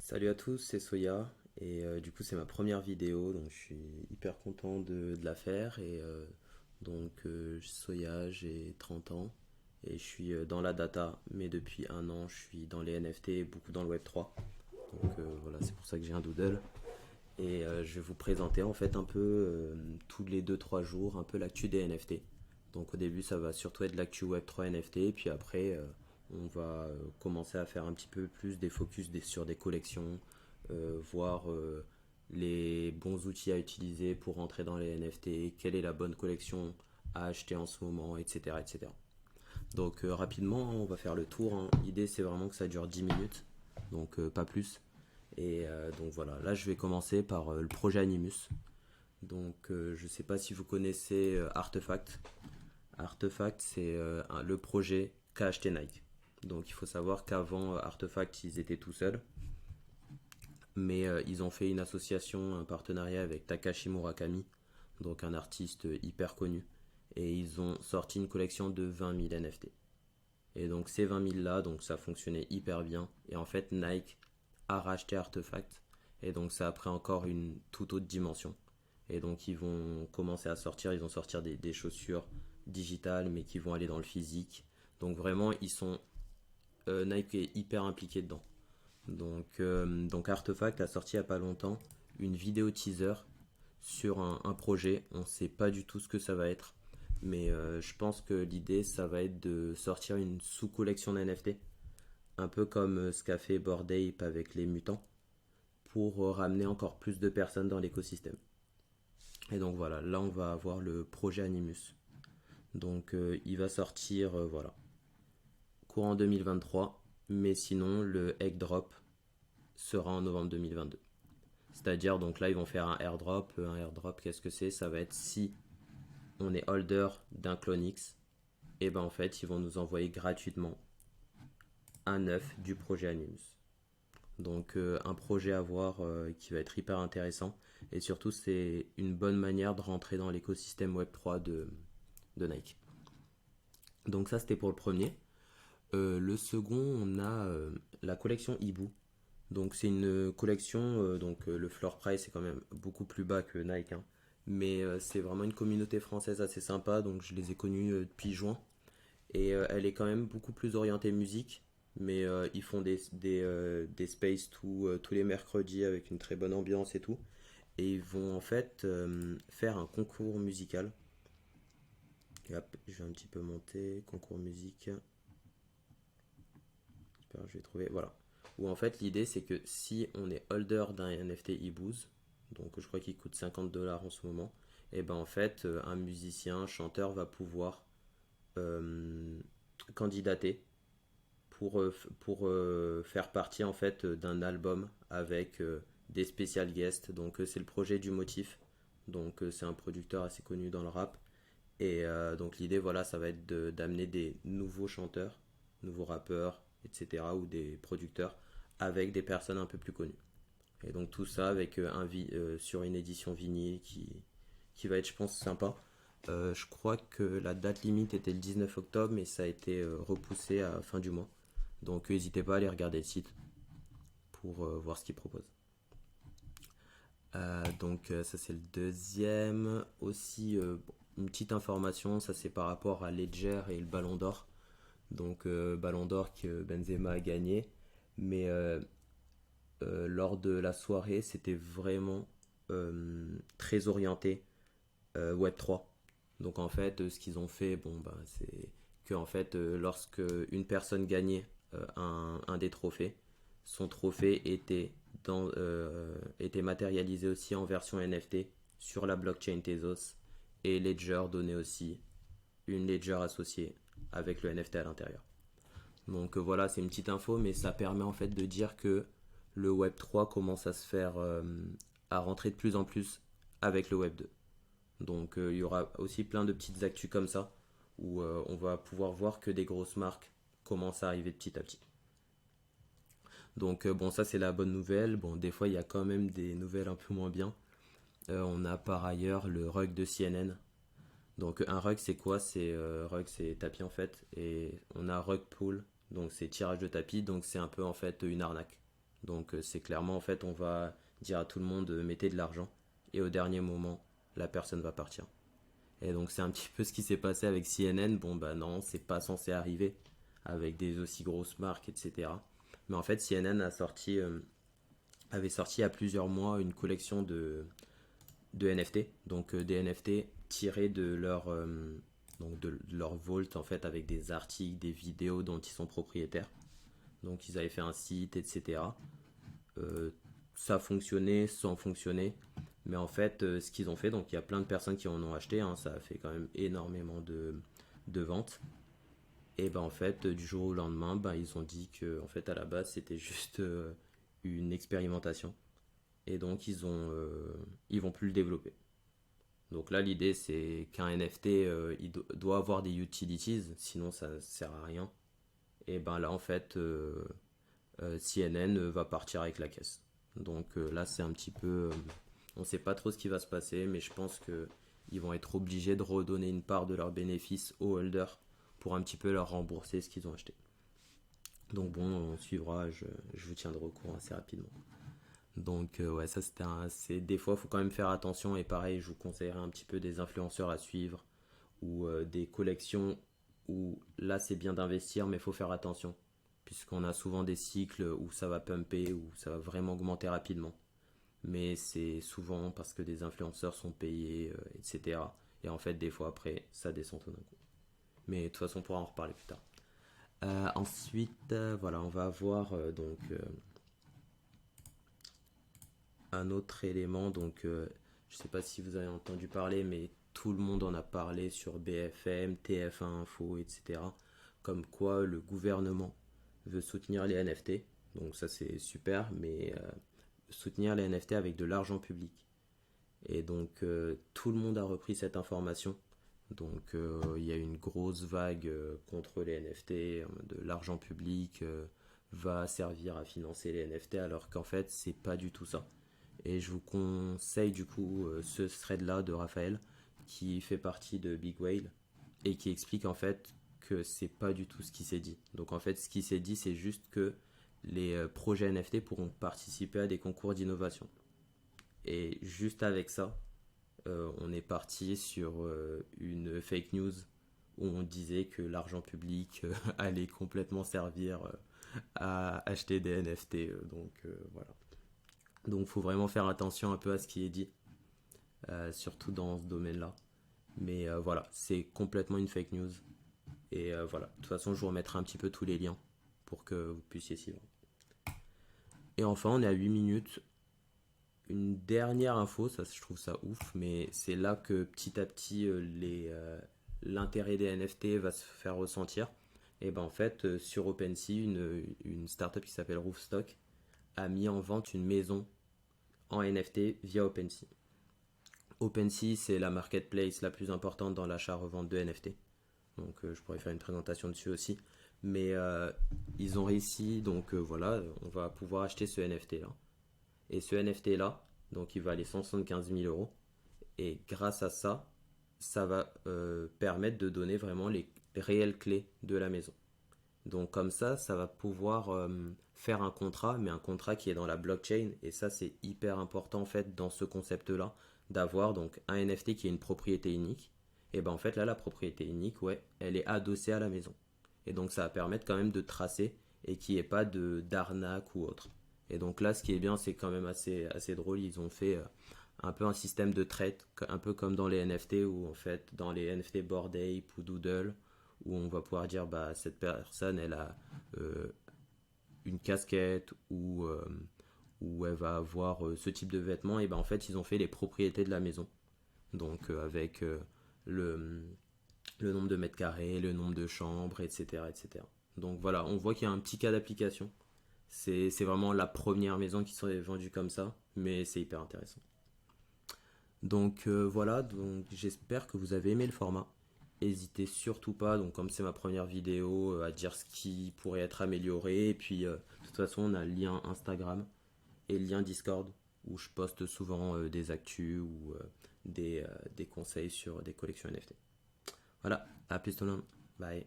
Salut à tous, c'est Soya et du coup c'est ma première vidéo donc je suis hyper content de la faire Soya, j'ai 30 ans et je suis dans la data, mais depuis un an je suis dans les NFT et beaucoup dans le Web3. Voilà, c'est pour ça que j'ai un doodle et je vais vous présenter en fait un peu tous les deux-trois jours un peu l'actu des NFT. Donc au début ça va surtout être l'actu Web3 NFT et puis après on va commencer à faire un petit peu plus des focus sur des collections, voir les bons outils à utiliser pour rentrer dans les NFT, quelle est la bonne collection à acheter en ce moment, etc. etc. Donc rapidement, on va faire le tour, hein. L'idée c'est vraiment que ça dure 10 minutes, donc pas plus. Donc voilà, là je vais commencer par le projet Animus. Je sais pas si vous connaissez Artefact. Artefact c'est le projet qu'a acheté Nike. Donc il faut savoir qu'avant Artefact ils étaient tout seuls, mais ils ont fait une association, un partenariat avec Takashi Murakami, donc un artiste hyper connu, et ils ont sorti une collection de 20 000 NFT. Et donc ces 20 000 là, donc ça fonctionnait hyper bien, et en fait Nike a racheté Artefact, et donc ça a pris encore une toute autre dimension. Et donc ils vont commencer à sortir, ils vont sortir des chaussures digitales, mais qui vont aller dans le physique. Donc vraiment, Nike est hyper impliqué dedans. Donc Artefact a sorti il n'y a pas longtemps une vidéo teaser sur un projet. On ne sait pas du tout ce que ça va être, mais je pense que l'idée ça va être de sortir une sous-collection d'NFT, un peu comme ce qu'a fait Bored Ape avec les mutants, pour ramener encore plus de personnes dans l'écosystème. Et donc voilà, là on va avoir le projet Animus. Il va sortir voilà, courant 2023, mais sinon le egg drop sera en novembre 2022. C'est-à-dire, donc là, ils vont faire un airdrop. Un airdrop, qu'est-ce que c'est? Ça va être si on est holder d'un Clonix, et ben en fait, ils vont nous envoyer gratuitement un œuf du projet Animus. Un projet à voir qui va être hyper intéressant. Et surtout, c'est une bonne manière de rentrer dans l'écosystème Web3 de Nike. Donc ça, c'était pour le premier. Le second, on a la collection Ibu. Donc c'est une collection, le floor price est quand même beaucoup plus bas que Nike, hein. Mais c'est vraiment une communauté française assez sympa, donc je les ai connus depuis juin. Et elle est quand même beaucoup plus orientée musique, mais ils font des space tous les mercredis avec une très bonne ambiance et tout. Et ils vont en fait faire un concours musical. Et hop, je vais un petit peu monter, concours musique. J'espère que je vais trouver, voilà. Où en fait l'idée c'est que si on est holder d'un NFT eBooz, donc je crois qu'il coûte 50 $ en ce moment, et ben en fait un musicien, un chanteur va pouvoir euh, candidater pour faire partie en fait d'un album avec des spécial guests. Donc c'est le projet du Motif, donc c'est un producteur assez connu dans le rap. Et donc l'idée voilà ça va être d'amener des nouveaux chanteurs, nouveaux rappeurs, etc. ou des producteurs avec des personnes un peu plus connues. Et donc tout ça avec sur une édition vinyle qui va être je pense sympa. Je crois que la date limite était le 19 octobre mais ça a été repoussé à fin du mois. Donc n'hésitez pas à aller regarder le site pour voir ce qu'ils proposent. Ça c'est le deuxième. Aussi une petite information, ça c'est par rapport à Ledger et le Ballon d'Or. Ballon d'Or que Benzema a gagné. Mais lors de la soirée, c'était vraiment très orienté Web3. Donc en fait, ce qu'ils ont fait, c'est que en fait, lorsque une personne gagnait un des trophées, son trophée était matérialisé aussi en version NFT sur la blockchain Tezos, et Ledger donnait aussi une Ledger associée avec le NFT à l'intérieur. Voilà, c'est une petite info, mais ça permet en fait de dire que le Web 3 commence à se faire à rentrer de plus en plus avec le Web 2. Il y aura aussi plein de petites actus comme ça où on va pouvoir voir que des grosses marques commencent à arriver petit à petit. Ça c'est la bonne nouvelle. Bon, des fois il y a quand même des nouvelles un peu moins bien. On a par ailleurs le rug de CNN. Donc un rug c'est quoi? Rug c'est tapis en fait, et on a rug pull, donc c'est tirage de tapis, donc c'est un peu en fait une arnaque. Donc c'est clairement en fait on va dire à tout le monde mettez de l'argent et au dernier moment la personne va partir. Et donc c'est un petit peu ce qui s'est passé avec CNN. Bon bah non, c'est pas censé arriver avec des aussi grosses marques, etc. Mais en fait CNN avait sorti il y a plusieurs mois une collection de NFT, donc des NFT tirés de leur vault en fait avec des articles, des vidéos dont ils sont propriétaires. Donc ils avaient fait un site, etc. Euh, Ça fonctionnait sans fonctionner. Mais en fait, ce qu'ils ont fait, donc il y a plein de personnes qui en ont acheté, hein, ça a fait quand même énormément de ventes. Et ben en fait, du jour au lendemain, ben, ils ont dit que en fait à la base c'était juste une expérimentation. Et donc ils vont plus le développer. Donc là l'idée c'est qu'un NFT doit avoir des utilities, sinon ça sert à rien. Et ben là en fait CNN va partir avec la caisse. Donc là, c'est un petit peu. On ne sait pas trop ce qui va se passer, mais je pense qu'ils vont être obligés de redonner une part de leurs bénéfices aux holders pour un petit peu leur rembourser ce qu'ils ont acheté. Donc bon, on suivra, je vous tiendrai au courant assez rapidement. Donc ouais, ça c'était des fois, il faut quand même faire attention et pareil, je vous conseillerais un petit peu des influenceurs à suivre ou des collections où là c'est bien d'investir, mais il faut faire attention puisqu'on a souvent des cycles où ça va pumper, où ça va vraiment augmenter rapidement. Mais c'est souvent parce que des influenceurs sont payés, etc. Et en fait, des fois après, ça descend tout d'un coup. Mais de toute façon, on pourra en reparler plus tard. Ensuite, voilà, on va avoir un autre élément. Donc, je sais pas si vous avez entendu parler, mais tout le monde en a parlé sur BFM, TF1 Info, etc. Comme quoi le gouvernement veut soutenir les NFT. Donc ça c'est super, mais soutenir les NFT avec de l'argent public. Et donc tout le monde a repris cette information. Donc il y a une grosse vague contre les NFT, de l'argent public va servir à financer les NFT alors qu'en fait c'est pas du tout ça. Et je vous conseille du coup ce thread là de Raphaël qui fait partie de Big Whale et qui explique en fait que c'est pas du tout ce qui s'est dit. Donc en fait ce qui s'est dit c'est juste que les projets NFT pourront participer à des concours d'innovation. Et juste avec ça, on est parti sur une fake news où on disait que l'argent public allait complètement servir à acheter des NFT. Voilà. Donc il faut vraiment faire attention un peu à ce qui est dit, surtout dans ce domaine-là. Mais voilà, c'est complètement une fake news. Et voilà, de toute façon, je vous remettrai un petit peu tous les liens pour que vous puissiez suivre. Et enfin, on est à 8 minutes. Une dernière info, ça je trouve ça ouf, mais c'est là que petit à petit l'intérêt des NFT va se faire ressentir. Et ben en fait, sur OpenSea, une startup qui s'appelle Roofstock a mis en vente une maison en NFT via OpenSea. OpenSea, c'est la marketplace la plus importante dans l'achat-revente de NFT. Donc je pourrais faire une présentation dessus aussi. Mais ils ont réussi, donc voilà, on va pouvoir acheter ce NFT là. Et ce NFT là, donc il va aller 175 000 euros. Et grâce à ça, ça va permettre de donner vraiment les réelles clés de la maison. Donc comme ça va pouvoir faire un contrat, mais un contrat qui est dans la blockchain. Et ça, c'est hyper important en fait dans ce concept-là, d'avoir donc un NFT qui est une propriété unique. Et ben en fait là, la propriété unique, ouais, elle est adossée à la maison. Et donc ça va permettre quand même de tracer et qu'il n'y ait pas de d'arnaque ou autre. Et donc là, ce qui est bien, c'est quand même assez drôle. Ils ont fait un peu un système de traite, un peu comme dans les NFT, où en fait, dans les NFT Bored Ape ou Doodle, où on va pouvoir dire, bah, cette personne, elle a une casquette ou elle va avoir ce type de vêtements. Et ben en fait, ils ont fait les propriétés de la maison. Donc avec le, le nombre de mètres carrés, le nombre de chambres, etc. etc. Donc voilà, on voit qu'il y a un petit cas d'application. C'est vraiment la première maison qui serait vendue comme ça, mais c'est hyper intéressant. Donc voilà, donc j'espère que vous avez aimé le format. N'hésitez surtout pas, donc comme c'est ma première vidéo, à dire ce qui pourrait être amélioré. Et puis de toute façon, on a le lien Instagram et le lien Discord où je poste souvent des actus ou des conseils sur des collections NFT. Voilà, à plus tout le monde. Bye.